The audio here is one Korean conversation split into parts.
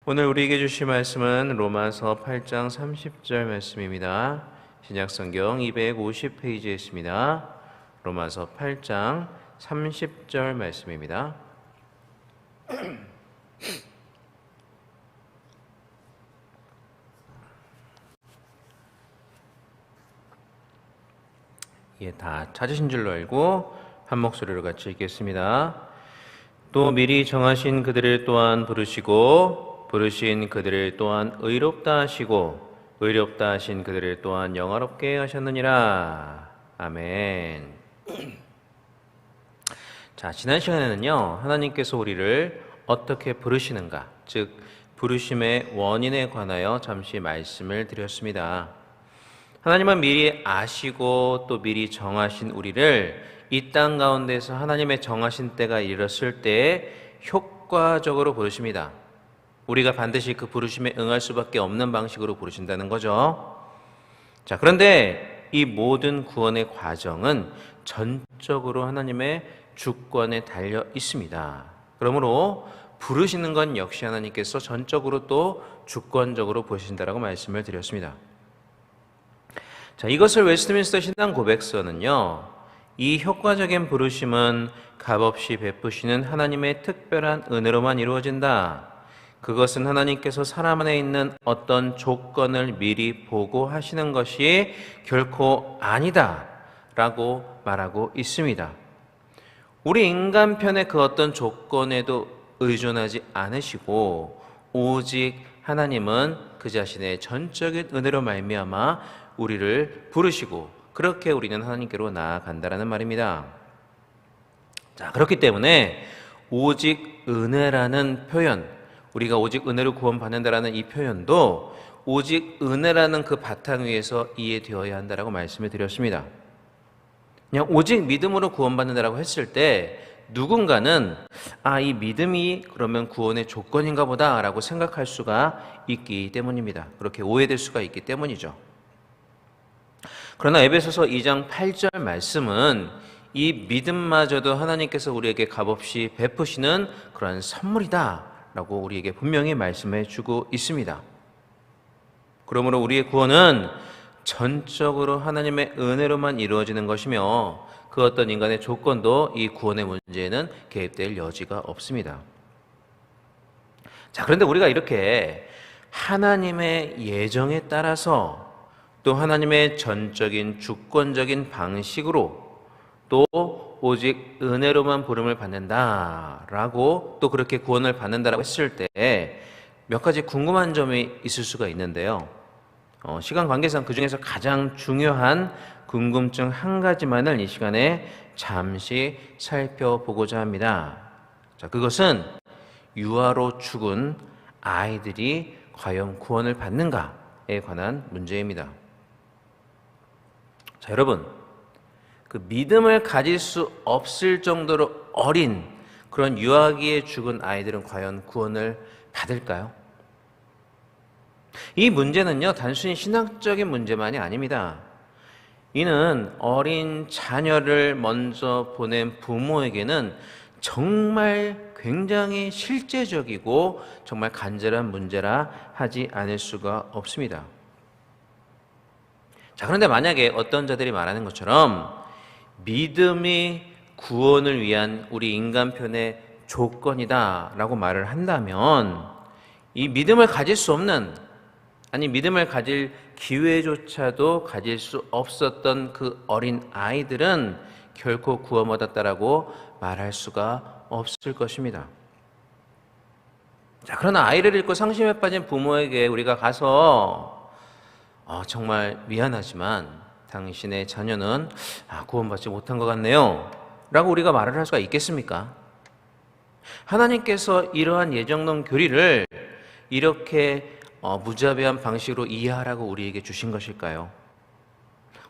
오늘 우리에게 주실 말씀은 로마서 8장 30절 말씀입니다. 신약성경 250페이지에 있습니다. 로마서 8장 30절 말씀입니다. 다 찾으신 줄로 알고 한 목소리로 같이 읽겠습니다. 또 미리 정하신 그들을 또한 부르시고 부르신 그들을 또한 의롭다 하시고 의롭다 하신 그들을 또한 영화롭게 하셨느니라. 아멘. 자, 지난 시간에는요, 하나님께서 우리를 어떻게 부르시는가, 즉 부르심의 원인에 관하여 잠시 말씀을 드렸습니다. 하나님은 미리 아시고 또 미리 정하신 우리를 이 땅 가운데서 하나님의 정하신 때가 이르렀을 때에 효과적으로 부르십니다. 우리가 반드시 그 부르심에 응할 수밖에 없는 방식으로 부르신다는 거죠. 자, 그런데 이 모든 구원의 과정은 전적으로 하나님의 주권에 달려 있습니다. 그러므로 부르시는 건 역시 하나님께서 전적으로 또 주권적으로 부르신다라고 말씀을 드렸습니다. 자, 이것을 웨스트민스터 신앙 고백서는요, 이 효과적인 부르심은 값없이 베푸시는 하나님의 특별한 은혜로만 이루어진다. 그것은 하나님께서 사람 안에 있는 어떤 조건을 미리 보고 하시는 것이 결코 아니다 라고 말하고 있습니다. 우리 인간편의 그 어떤 조건에도 의존하지 않으시고 오직 하나님은 그 자신의 전적인 은혜로 말미암아 우리를 부르시고 그렇게 우리는 하나님께로 나아간다라는 말입니다. 자, 그렇기 때문에 오직 은혜라는 표현, 우리가 오직 은혜로 구원받는다라는 이 표현도 오직 은혜라는 그 바탕 위에서 이해되어야 한다라고 말씀을 드렸습니다. 그냥 오직 믿음으로 구원받는다라고 했을 때 누군가는 이 믿음이 그러면 구원의 조건인가 보다라고 생각할 수가 있기 때문입니다. 그렇게 오해될 수가 있기 때문이죠. 그러나 에베소서 2장 8절 말씀은 이 믿음마저도 하나님께서 우리에게 값없이 베푸시는 그러한 선물이다 라고 우리에게 분명히 말씀해 주고 있습니다. 그러므로 우리의 구원은 전적으로 하나님의 은혜로만 이루어지는 것이며 그 어떤 인간의 조건도 이 구원의 문제에는 개입될 여지가 없습니다. 자, 그런데 우리가 이렇게 하나님의 예정에 따라서 또 하나님의 전적인 주권적인 방식으로 또 오직 은혜로만 부름을 받는다라고 또 그렇게 구원을 받는다라고 했을 때 몇 가지 궁금한 점이 있을 수가 있는데요. 시간 관계상 그 중에서 가장 중요한 궁금증 한 가지만을 이 시간에 잠시 살펴보고자 합니다. 자, 그것은 유아로 죽은 아이들이 과연 구원을 받는가에 관한 문제입니다. 자, 여러분, 그 믿음을 가질 수 없을 정도로 어린 그런 유아기에 죽은 아이들은 과연 구원을 받을까요? 이 문제는요, 단순히 신학적인 문제만이 아닙니다. 이는 어린 자녀를 먼저 보낸 부모에게는 정말 굉장히 실제적이고 정말 간절한 문제라 하지 않을 수가 없습니다. 자, 그런데 만약에 어떤 자들이 말하는 것처럼 믿음이 구원을 위한 우리 인간편의 조건이다라고 말을 한다면 이 믿음을 가질 수 없는, 아니 믿음을 가질 기회조차도 가질 수 없었던 그 어린 아이들은 결코 구원받았다라고 말할 수가 없을 것입니다. 자, 그러나 아이를 잃고 상심에 빠진 부모에게 우리가 가서 정말 미안하지만 당신의 자녀는 구원받지 못한 것 같네요 라고 우리가 말을 할 수가 있겠습니까? 하나님께서 이러한 예정론 교리를 이렇게 무자비한 방식으로 이해하라고 우리에게 주신 것일까요?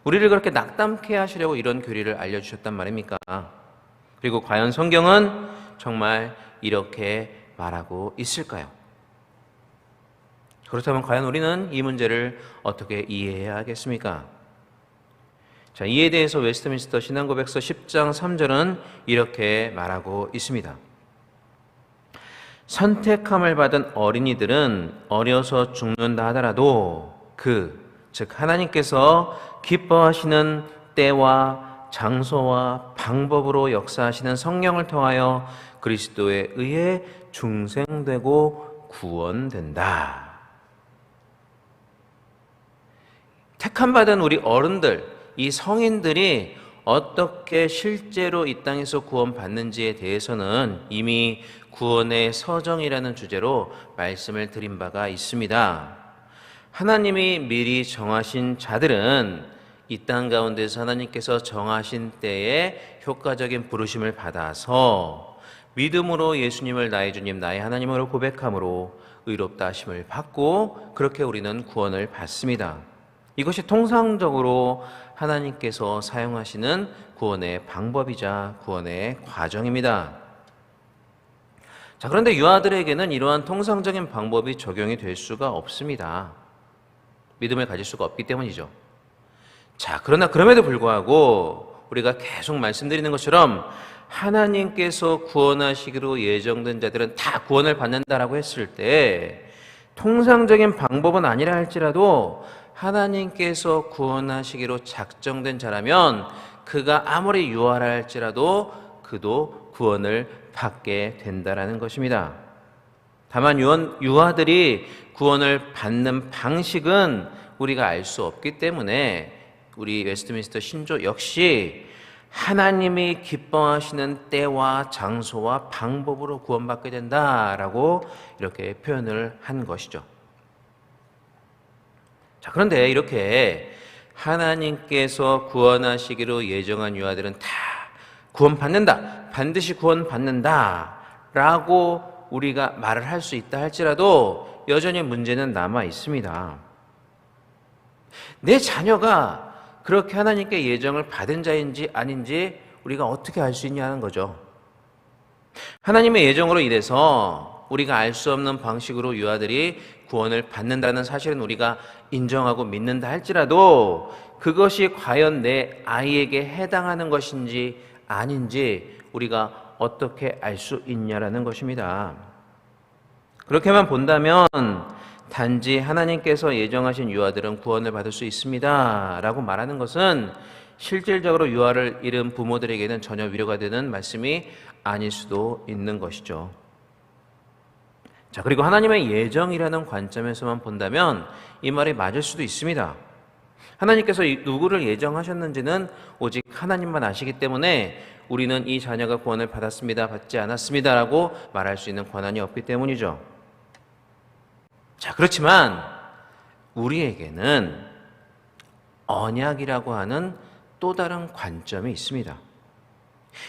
우리를 그렇게 낙담케 하시려고 이런 교리를 알려주셨단 말입니까? 그리고 과연 성경은 정말 이렇게 말하고 있을까요? 그렇다면 과연 우리는 이 문제를 어떻게 이해해야 하겠습니까? 자, 이에 대해서 웨스트민스터 신앙고백서 10장 3절은 이렇게 말하고 있습니다. 선택함을 받은 어린이들은 어려서 죽는다 하더라도 즉 하나님께서 기뻐하시는 때와 장소와 방법으로 역사하시는 성령을 통하여 그리스도에 의해 중생되고 구원된다. 택함받은 우리 어른들, 이 성인들이 어떻게 실제로 이 땅에서 구원받는지에 대해서는 이미 구원의 서정이라는 주제로 말씀을 드린 바가 있습니다. 하나님이 미리 정하신 자들은 이 땅 가운데서 하나님께서 정하신 때에 효과적인 부르심을 받아서 믿음으로 예수님을 나의 주님, 나의 하나님으로 고백함으로 의롭다 하심을 받고 그렇게 우리는 구원을 받습니다. 이것이 통상적으로 하나님께서 사용하시는 구원의 방법이자 구원의 과정입니다. 자, 그런데 유아들에게는 이러한 통상적인 방법이 적용이 될 수가 없습니다. 믿음을 가질 수가 없기 때문이죠. 자, 그러나 그럼에도 불구하고 우리가 계속 말씀드리는 것처럼 하나님께서 구원하시기로 예정된 자들은 다 구원을 받는다라고 했을 때 통상적인 방법은 아니라 할지라도 하나님께서 구원하시기로 작정된 자라면 그가 아무리 유아라 할지라도 그도 구원을 받게 된다라는 것입니다. 다만 유아들이 구원을 받는 방식은 우리가 알 수 없기 때문에 우리 웨스트민스터 신조 역시 하나님이 기뻐하시는 때와 장소와 방법으로 구원받게 된다라고 이렇게 표현을 한 것이죠. 자, 그런데 이렇게 하나님께서 구원하시기로 예정한 유아들은 다 구원받는다, 반드시 구원받는다 라고 우리가 말을 할 수 있다 할지라도 여전히 문제는 남아 있습니다. 내 자녀가 그렇게 하나님께 예정을 받은 자인지 아닌지 우리가 어떻게 알 수 있냐는 거죠. 하나님의 예정으로 인해서 우리가 알 수 없는 방식으로 유아들이 구원을 받는다는 사실은 우리가 인정하고 믿는다 할지라도 그것이 과연 내 아이에게 해당하는 것인지 아닌지 우리가 어떻게 알 수 있냐라는 것입니다. 그렇게만 본다면 단지 하나님께서 예정하신 유아들은 구원을 받을 수 있습니다 라고 말하는 것은 실질적으로 유아를 잃은 부모들에게는 전혀 위로가 되는 말씀이 아닐 수도 있는 것이죠. 자, 그리고 하나님의 예정이라는 관점에서만 본다면 이 말이 맞을 수도 있습니다. 하나님께서 누구를 예정하셨는지는 오직 하나님만 아시기 때문에 우리는 이 자녀가 구원을 받았습니다, 받지 않았습니다 라고 말할 수 있는 권한이 없기 때문이죠. 자, 그렇지만 우리에게는 언약이라고 하는 또 다른 관점이 있습니다.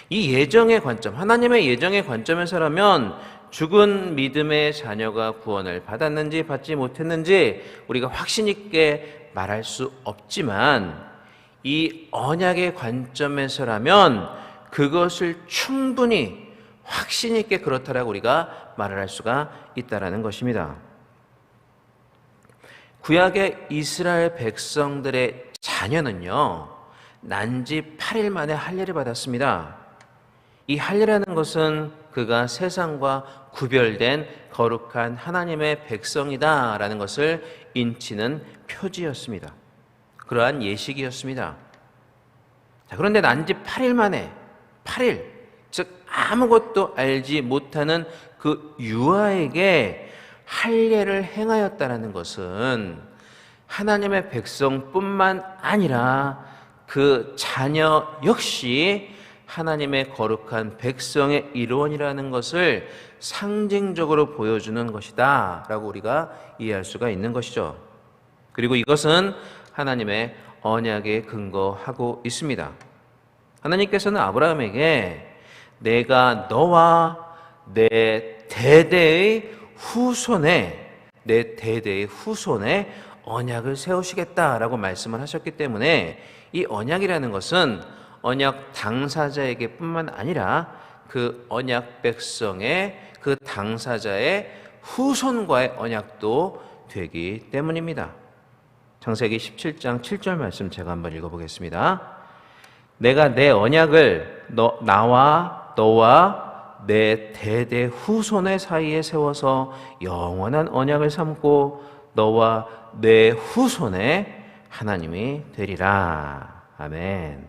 이 예정의 관점, 하나님의 예정의 관점에서라면 죽은 믿음의 자녀가 구원을 받았는지 받지 못했는지 우리가 확신 있게 말할 수 없지만 이 언약의 관점에서라면 그것을 충분히 확신 있게 그렇다라고 우리가 말을 할 수가 있다라는 것입니다. 구약의 이스라엘 백성들의 자녀는요, 난지 8일 만에 할례를 받았습니다. 이 할례라는 것은 그가 세상과 구별된 거룩한 하나님의 백성이다라는 것을 인치는 표지였습니다. 그러한 예식이었습니다. 자, 그런데 난지 8일 만에 8일, 즉 아무것도 알지 못하는 그 유아에게 할례를 행하였다는 것은 하나님의 백성뿐만 아니라 그 자녀 역시 하나님의 거룩한 백성의 일원이라는 것을 상징적으로 보여주는 것이다 라고 우리가 이해할 수가 있는 것이죠. 그리고 이것은 하나님의 언약에 근거하고 있습니다. 하나님께서는 아브라함에게 내가 너와 내 대대의 후손에 언약을 세우시겠다라고 말씀을 하셨기 때문에 이 언약이라는 것은 언약 당사자에게 뿐만 아니라 그 언약 백성의 그 당사자의 후손과의 언약도 되기 때문입니다. 창세기 17장 7절 말씀 제가 한번 읽어보겠습니다. 내가 내 언약을 너와 내 대대 후손의 사이에 세워서 영원한 언약을 삼고 너와 내 후손의 하나님이 되리라. 아멘.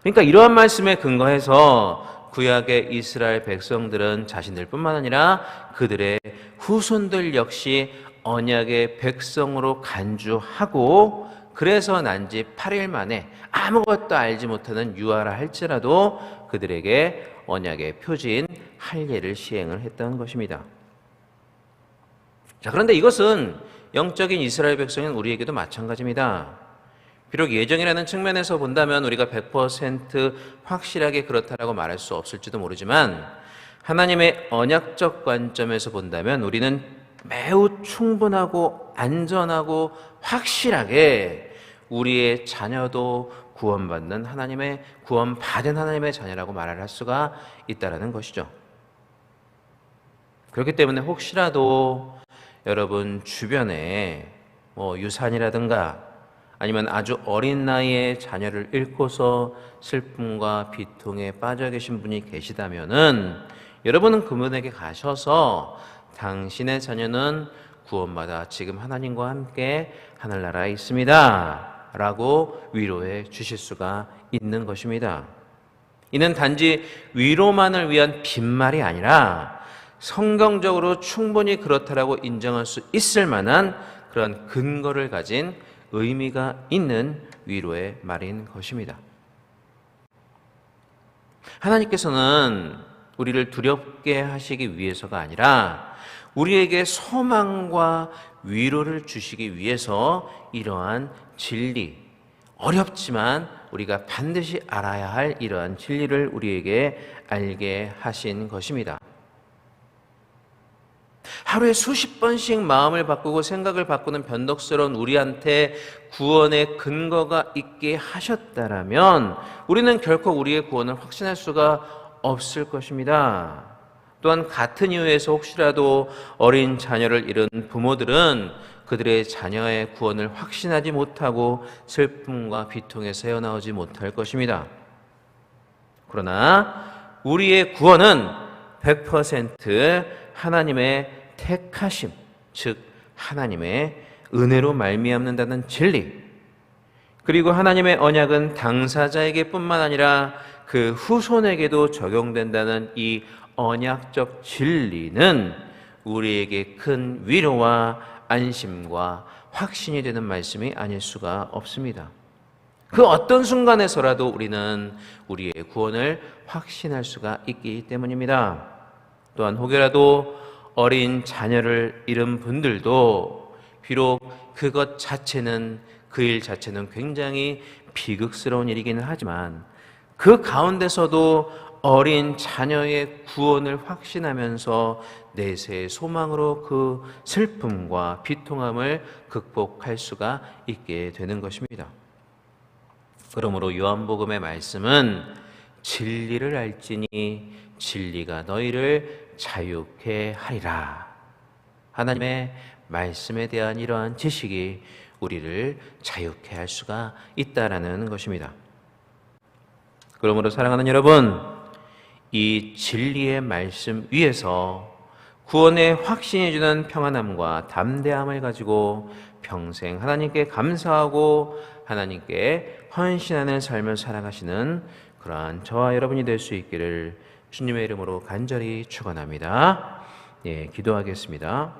그러니까 이러한 말씀에 근거해서 구약의 이스라엘 백성들은 자신들뿐만 아니라 그들의 후손들 역시 언약의 백성으로 간주하고, 그래서 난지 8일 만에 아무것도 알지 못하는 유아라 할지라도 그들에게 언약의 표지인 할례를 시행을 했던 것입니다. 자, 그런데 이것은 영적인 이스라엘 백성인 우리에게도 마찬가지입니다. 비록 예정이라는 측면에서 본다면 우리가 100% 확실하게 그렇다라고 말할 수 없을지도 모르지만, 하나님의 언약적 관점에서 본다면 우리는 매우 충분하고 안전하고 확실하게 우리의 자녀도 구원받은 하나님의 자녀라고 말할 수가 있다는 것이죠. 그렇기 때문에 혹시라도 여러분 주변에 유산이라든가 아니면 아주 어린 나이에 자녀를 잃고서 슬픔과 비통에 빠져 계신 분이 계시다면은 여러분은 그분에게 가셔서 당신의 자녀는 구원받아 지금 하나님과 함께 하늘나라에 있습니다 라고 위로해 주실 수가 있는 것입니다. 이는 단지 위로만을 위한 빈말이 아니라 성경적으로 충분히 그렇다라고 인정할 수 있을 만한 그런 근거를 가진 의미가 있는 위로의 말인 것입니다. 하나님께서는 우리를 두렵게 하시기 위해서가 아니라 우리에게 소망과 위로를 주시기 위해서 이러한 진리, 어렵지만 우리가 반드시 알아야 할 이러한 진리를 우리에게 알게 하신 것입니다. 하루에 수십 번씩 마음을 바꾸고 생각을 바꾸는 변덕스러운 우리한테 구원의 근거가 있게 하셨다라면 우리는 결코 우리의 구원을 확신할 수가 없을 것입니다. 또한 같은 이유에서 혹시라도 어린 자녀를 잃은 부모들은 그들의 자녀의 구원을 확신하지 못하고 슬픔과 비통에서 헤어나오지 못할 것입니다. 그러나 우리의 구원은 100% 하나님의 택하심, 즉 하나님의 은혜로 말미암는다는 진리, 그리고 하나님의 언약은 당사자에게 뿐만 아니라 그 후손에게도 적용된다는 이 언약적 진리는 우리에게 큰 위로와 안심과 확신이 되는 말씀이 아닐 수가 없습니다. 그 어떤 순간에서라도 우리는 우리의 구원을 확신할 수가 있기 때문입니다. 또한 혹여라도 어린 자녀를 잃은 분들도 비록 그것 자체는, 그 일 자체는 굉장히 비극스러운 일이기는 하지만 그 가운데서도 어린 자녀의 구원을 확신하면서 내세의 소망으로 그 슬픔과 비통함을 극복할 수가 있게 되는 것입니다. 그러므로 요한복음의 말씀은 진리를 알지니 진리가 너희를 자유케 하리라. 하나님의 말씀에 대한 이러한 지식이 우리를 자유케 할 수가 있다라는 것입니다. 그러므로 사랑하는 여러분, 이 진리의 말씀 위에서 구원의 확신이 주는 평안함과 담대함을 가지고 평생 하나님께 감사하고 하나님께 헌신하는 삶을 살아가시는 그러한 저와 여러분이 될 수 있기를 주님의 이름으로 간절히 축원합니다. 기도하겠습니다.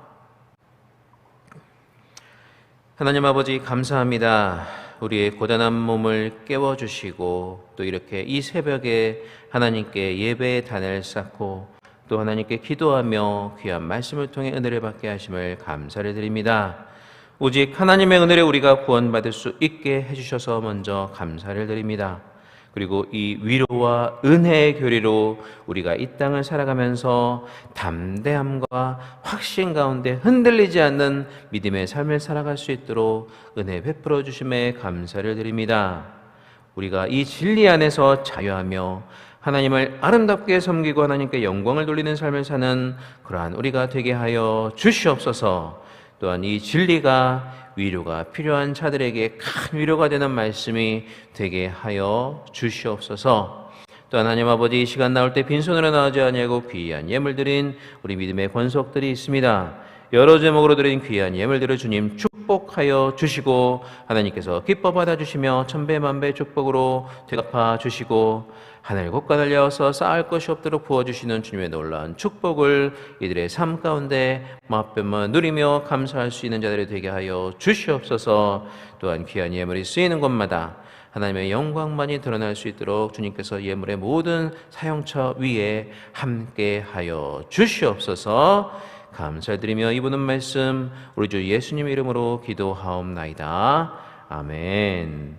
하나님 아버지 감사합니다. 우리의 고단한 몸을 깨워주시고 또 이렇게 이 새벽에 하나님께 예배의 단을 쌓고 또 하나님께 기도하며 귀한 말씀을 통해 은혜를 받게 하심을 감사를 드립니다. 오직 하나님의 은혜를 우리가 구원받을 수 있게 해주셔서 먼저 감사를 드립니다. 그리고 이 위로와 은혜의 교리로 우리가 이 땅을 살아가면서 담대함과 확신 가운데 흔들리지 않는 믿음의 삶을 살아갈 수 있도록 은혜 베풀어 주심에 감사를 드립니다. 우리가 이 진리 안에서 자유하며 하나님을 아름답게 섬기고 하나님께 영광을 돌리는 삶을 사는 그러한 우리가 되게 하여 주시옵소서. 또한 이 진리가 위로가 필요한 자들에게 큰 위로가 되는 말씀이 되게 하여 주시옵소서. 또한 하나님 아버지 이 시간 나올 때 빈손으로 나오지 아니하고 귀한 예물 드린 우리 믿음의 권속들이 있습니다. 여러 제목으로 드린 귀한 예물들을 주님 축복하여 주시고 하나님께서 기뻐 받아주시며 천배만배 축복으로 되갚아 주시고 하늘 곳과 달려서 쌓을 것이 없도록 부어주시는 주님의 놀라운 축복을 이들의 삶 가운데 맛보며 누리며 감사할 수 있는 자들이 되게 하여 주시옵소서. 또한 귀한 예물이 쓰이는 곳마다 하나님의 영광만이 드러날 수 있도록 주님께서 예물의 모든 사용처 위에 함께하여 주시옵소서. 감사드리며 이부는 말씀 우리 주 예수님 이름으로 기도하옵나이다. 아멘.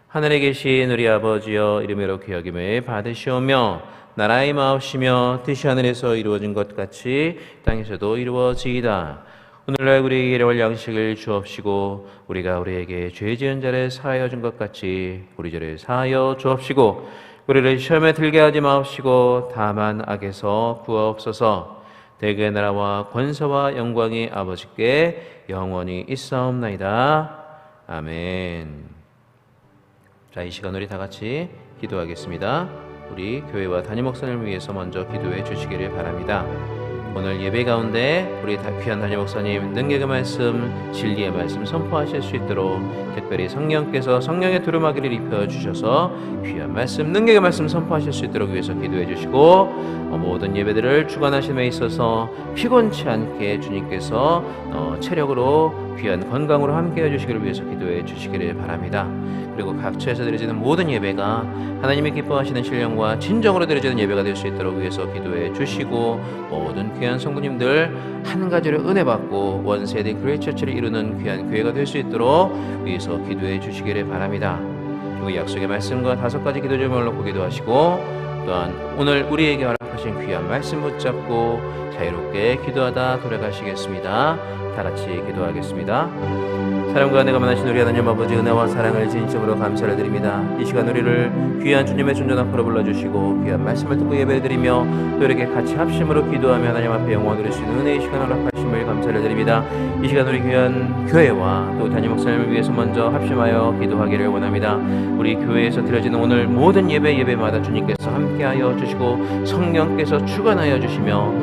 하늘에 계신 우리 아버지여 이름으로 기여김을 받으시오며 나라의 마옵시며 뜻이 하늘에서 이루어진 것 같이 땅에서도 이루어지이다. 오늘날 우리에게 일용할 양식을 주옵시고 우리가 우리에게 죄 지은 자를 사하여 준 것 같이 우리 죄를 사하여 주옵시고 우리를 시험에 들게 하지 마옵시고 다만 악에서 구하옵소서. 대개 나라와 권세와 영광이 아버지께 영원히 있사옵나이다. 아멘. 자, 이 시간 우리 다 같이 기도하겠습니다. 우리 교회와 담임 목사님을 위해서 먼저 기도해 주시기를 바랍니다. 오늘 예배 가운데 우리 귀한 담임 목사님 능력의 말씀, 진리의 말씀 선포하실 수 있도록 특별히 성령께서 성령의 두루마기를 입혀주셔서 귀한 말씀, 능력의 말씀 선포하실 수 있도록 위해서 기도해 주시고 모든 예배들을 주관하심에 있어서 피곤치 않게 주님께서 체력으로 귀한 건강으로 함께해 주시기를 위해서 기도해 주시기를 바랍니다. 그리고 각처에서 드려지는 모든 예배가 하나님이 기뻐하시는 신령과 진정으로 드려지는 예배가 될 수 있도록 위해서 기도해 주시고 모든 귀한 성도님들 한 가지로 은혜 받고 원세대 그레이처치를 이루는 귀한 교회가 될 수 있도록 위해서 기도해 주시기를 바랍니다. 그리고 약속의 말씀과 5가지 기도 제목을 놓고 기도하시고 또한 오늘 우리에게 허락하신 귀한 말씀 붙잡고 자유롭게 기도하다 돌아가시겠습니다. 다 같이 기도하겠습니다. 사랑과 내가 만나신 우리 하나님 아버지 은혜와 사랑을 진심으로 감사를 드립니다. 이 시간 우리를 귀한 주님의 존전 앞으로 불러주시고 귀한 말씀을 듣고 예배드리며 또 이렇게 같이 합심으로 기도하며 하나님 앞에 영광 드릴 수 있는 은혜의 시간 허락하심을 감사를 드립니다. 이 시간 우리 귀한 교회와 또 담임 목사님을 위해서 먼저 합심하여 기도하기를 원합니다. 우리 교회에서 드려지는 오늘 모든 예배마다 주님께서 함께하여 주시고 성령께서 주관하여 주시며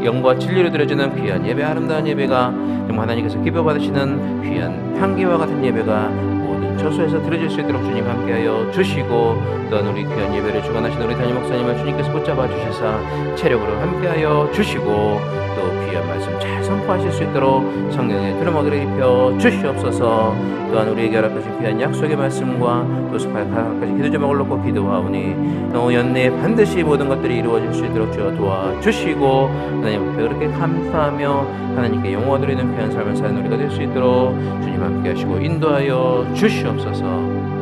영과 진리로 드려지는 귀한 예배, 아름다운 예배가 정말 하나님께서 기뻐 받으시는 귀한 향기와 같은 예배가 모든 처소에서 드려질 수 있도록 주님 함께하여 주시고 또한 우리 귀한 예배를 주관하시는 우리 담임 목사님을 주님께서 붙잡아 주시사 체력으로 함께하여 주시고 또 귀한 말씀 잘 선포하실 수 있도록 성령의 두루마기를 입혀 주시옵소서. 또한 우리에게 허락하신 귀한 약속의 말씀과 또 8가지 기도 제목을 놓고 기도하오니 연내에 반드시 모든 것들이 이루어질 수 있도록 주여 도와주시고 하나님 앞에 그렇게 감사하며 하나님께 영광 드리는 귀한 삶을 사는 우리가 될 수 있도록 주님 함께 하시고 인도하여 주시옵소서.